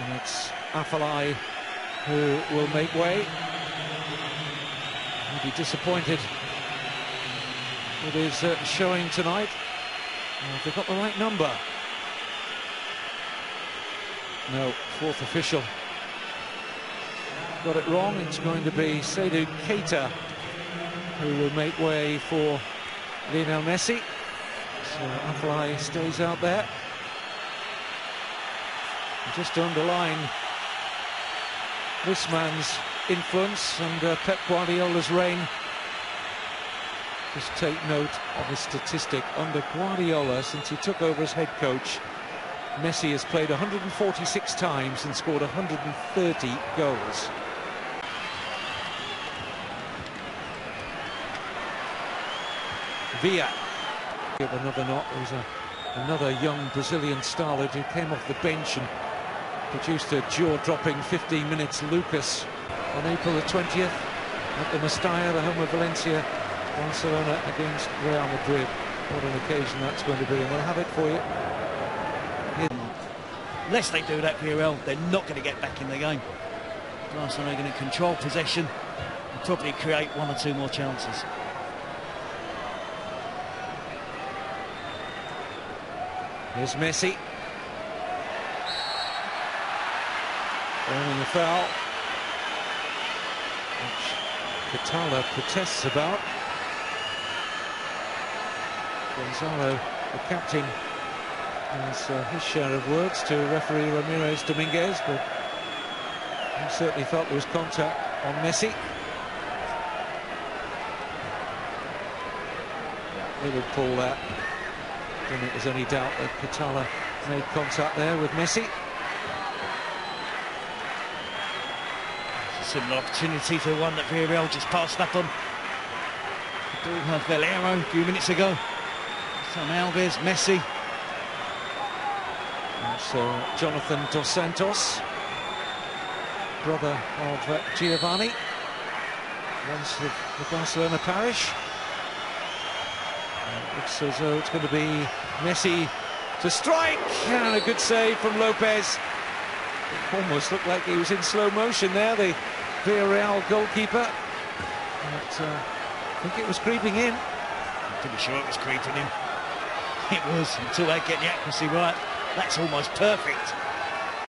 And it's Afellay who will make way. He'll be disappointed with his showing tonight. They've got the right number. No, fourth official got it wrong. It's going to be Seydou Keita who will make way for Lionel Messi. So Afellay stays out there. And just to underline this man's influence under Pep Guardiola's reign, just take note of a statistic. Under Guardiola, since he took over as head coach, Messi has played 146 times and scored 130 goals. Villa give another knock. There's another young Brazilian starlet who came off the bench and produced a jaw-dropping 15 minutes. Lucas on April the 20th at the Mestalla, the home of Valencia. Barcelona against Real Madrid. What an occasion that's going to be, and we'll have it for you. Unless they do that, Villarreal, they're not going to get back in the game. Barcelona are going to control possession and probably create one or two more chances. Here's Messi. Earning the foul, which Catala protests about. Gonzalo, the captain, has his share of words to referee Ramirez Dominguez, but he certainly felt there was contact on Messi. They would call that. I don't think there's any doubt that Catala made contact there with Messi. It's a similar opportunity to the one that Villarreal just passed up on. The ball had Valero a few minutes ago. Some Alves, Messi. That's Jonathan Dos Santos, brother of Giovanni, once of the Barcelona parish. It looks as though it's going to be Messi to strike, and a good save from Lopez. It almost looked like he was in slow motion there, the Villarreal goalkeeper. But I think it was creeping in. I'm pretty sure it was creeping in. It was, until they get the accuracy right. That's almost perfect.